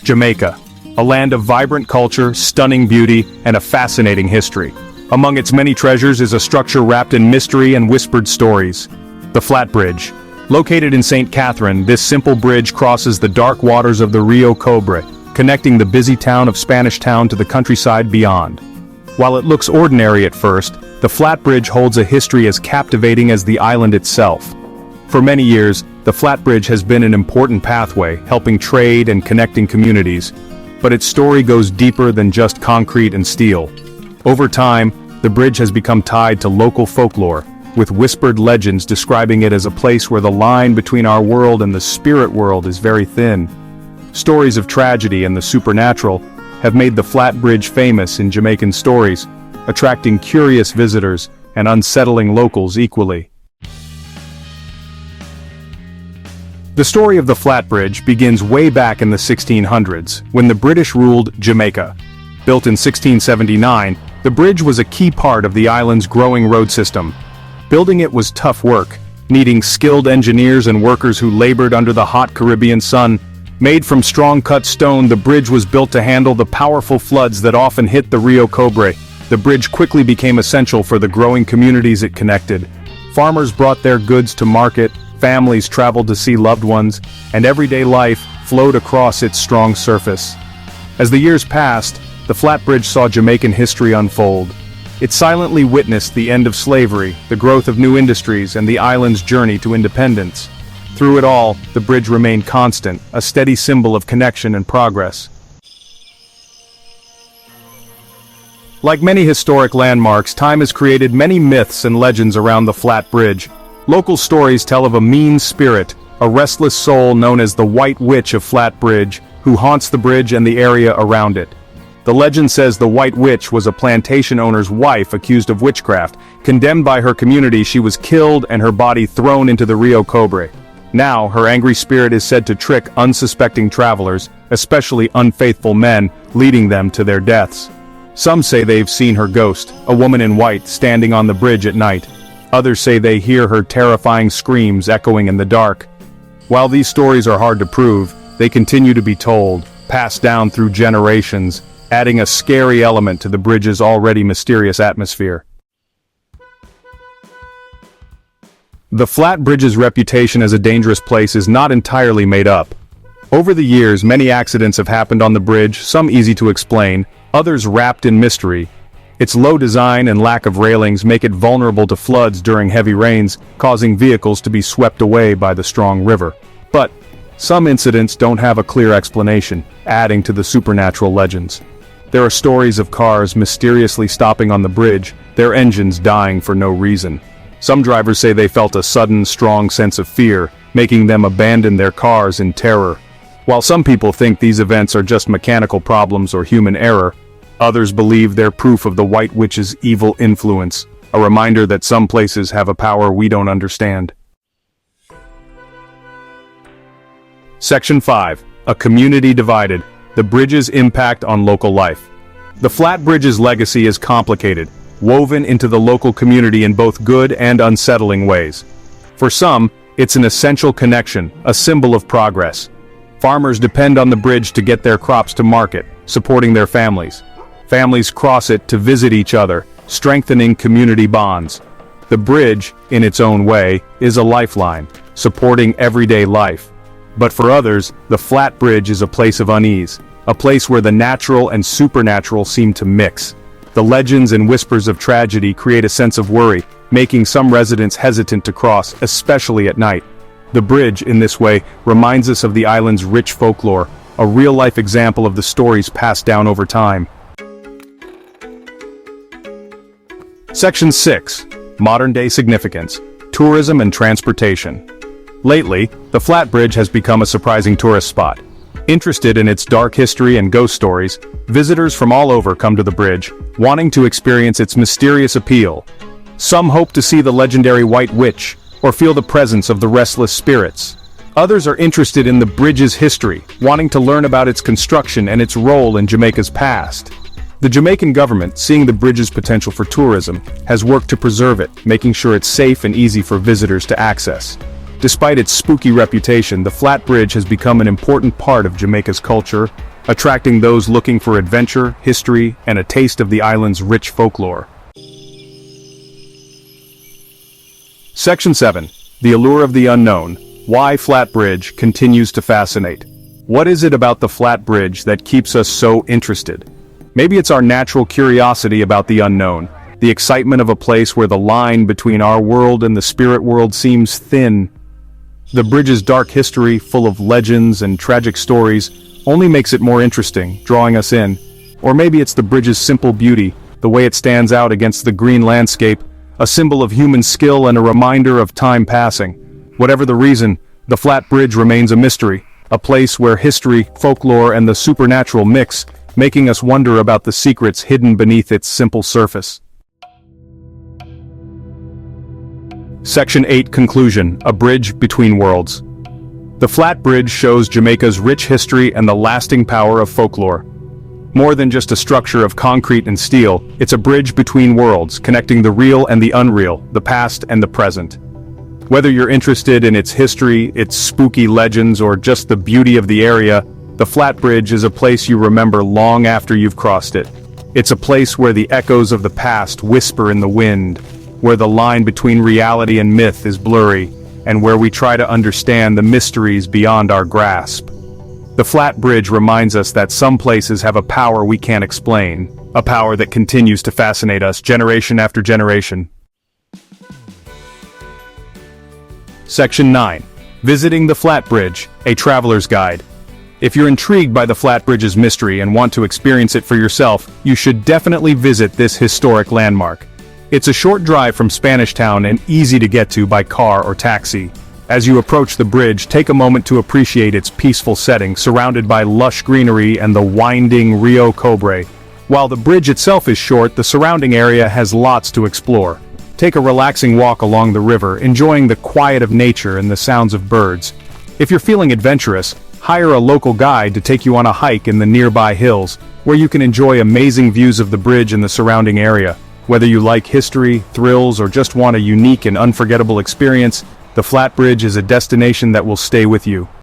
Jamaica, a land of vibrant culture, stunning beauty, and a fascinating history. Among its many treasures is a structure wrapped in mystery and whispered stories. The Flat Bridge. Located in St. Catherine, this simple bridge crosses the dark waters of the Rio Cobre, connecting the busy town of Spanish Town to the countryside beyond. While it looks ordinary at first, the Flat Bridge holds a history as captivating as the island itself. For many years, the Flat Bridge has been an important pathway, helping trade and connecting communities. But its story goes deeper than just concrete and steel. Over time, the bridge has become tied to local folklore, with whispered legends describing it as a place where the line between our world and the spirit world is very thin. Stories of tragedy and the supernatural have made the Flat Bridge famous in Jamaican stories, attracting curious visitors and unsettling locals equally. The story of the Flat Bridge begins way back in the 1600s, when the British ruled Jamaica. Built in 1679, the bridge was a key part of the island's growing road system. Building it was tough work, needing skilled engineers and workers who labored under the hot Caribbean sun. Made from strong-cut stone, the bridge was built to handle the powerful floods that often hit the Rio Cobre. The bridge quickly became essential for the growing communities it connected. Farmers brought their goods to market, families traveled to see loved ones, and everyday life flowed across its strong surface. As the years passed, the Flat Bridge saw Jamaican history unfold. It silently witnessed the end of slavery, the growth of new industries, and the island's journey to independence. Through it all, the bridge remained constant, a steady symbol of connection and progress. Like many historic landmarks, time has created many myths and legends around the Flat Bridge. Local stories tell of a mean spirit, a restless soul known as the White Witch of Flat Bridge, who haunts the bridge and the area around it. The legend says the White Witch was a plantation owner's wife accused of witchcraft. Condemned by her community, she was killed and her body thrown into the Rio Cobre. Now, her angry spirit is said to trick unsuspecting travelers, especially unfaithful men, leading them to their deaths. Some say they've seen her ghost, a woman in white, standing on the bridge at night. Others say they hear her terrifying screams echoing in the dark. While these stories are hard to prove, they continue to be told, passed down through generations, adding a scary element to the bridge's already mysterious atmosphere. The Flat Bridge's reputation as a dangerous place is not entirely made up. Over the years, many accidents have happened on the bridge, some easy to explain, others wrapped in mystery. Its low design and lack of railings make it vulnerable to floods during heavy rains, causing vehicles to be swept away by the strong river. But some incidents don't have a clear explanation, adding to the supernatural legends. There are stories of cars mysteriously stopping on the bridge, their engines dying for no reason. Some drivers say they felt a sudden, strong sense of fear, making them abandon their cars in terror. While some people think these events are just mechanical problems or human error, others believe they're proof of the White Witch's evil influence, a reminder that some places have a power we don't understand. Section 5. A community divided. The bridge's impact on local life. The Flat Bridge's legacy is complicated, woven into the local community in both good and unsettling ways. For some, it's an essential connection, a symbol of progress. Farmers depend on the bridge to get their crops to market, supporting their families. Families cross it to visit each other, strengthening community bonds. The bridge, in its own way, is a lifeline, supporting everyday life. But for others, the Flat Bridge is a place of unease, a place where the natural and supernatural seem to mix. The legends and whispers of tragedy create a sense of worry, making some residents hesitant to cross, especially at night. The bridge, in this way, reminds us of the island's rich folklore, a real-life example of the stories passed down over time. Section 6. Modern-day significance. Tourism and transportation. Lately, the Flat Bridge has become a surprising tourist spot. Interested in its dark history and ghost stories, visitors from all over come to the bridge, wanting to experience its mysterious appeal. Some hope to see the legendary White Witch, or feel the presence of the restless spirits. Others are interested in the bridge's history, wanting to learn about its construction and its role in Jamaica's past. The Jamaican government, seeing the bridge's potential for tourism, has worked to preserve it, making sure it's safe and easy for visitors to access. Despite its spooky reputation, the Flat Bridge has become an important part of Jamaica's culture, attracting those looking for adventure, history, and a taste of the island's rich folklore. Section 7. The Allure of the Unknown. Why Flat Bridge continues to fascinate. What is it about the Flat Bridge that keeps us so interested? Maybe it's our natural curiosity about the unknown, the excitement of a place where the line between our world and the spirit world seems thin. The bridge's dark history, full of legends and tragic stories, only makes it more interesting, drawing us in. Or maybe it's the bridge's simple beauty, the way it stands out against the green landscape, a symbol of human skill and a reminder of time passing. Whatever the reason, the Flat Bridge remains a mystery, a place where history, folklore, and the supernatural mix, making us wonder about the secrets hidden beneath its simple surface. Section 8. Conclusion. A Bridge Between Worlds. The Flat Bridge shows Jamaica's rich history and the lasting power of folklore. More than just a structure of concrete and steel, it's a bridge between worlds, connecting the real and the unreal, the past and the present. Whether you're interested in its history, its spooky legends, or just the beauty of the area, the Flat Bridge is a place you remember long after you've crossed it. It's a place where the echoes of the past whisper in the wind, where the line between reality and myth is blurry, and where we try to understand the mysteries beyond our grasp. The Flat Bridge reminds us that some places have a power we can't explain, a power that continues to fascinate us generation after generation. Section 9. Visiting the Flat Bridge, a Traveler's Guide. If you're intrigued by the Flat Bridge's mystery and want to experience it for yourself, you should definitely visit this historic landmark. It's a short drive from Spanish Town and easy to get to by car or taxi. As you approach the bridge, take a moment to appreciate its peaceful setting, surrounded by lush greenery and the winding Rio Cobre. While the bridge itself is short, the surrounding area has lots to explore. Take a relaxing walk along the river, enjoying the quiet of nature and the sounds of birds. If you're feeling adventurous, hire a local guide to take you on a hike in the nearby hills, where you can enjoy amazing views of the bridge and the surrounding area. Whether you like history, thrills, or just want a unique and unforgettable experience, the Flat Bridge is a destination that will stay with you.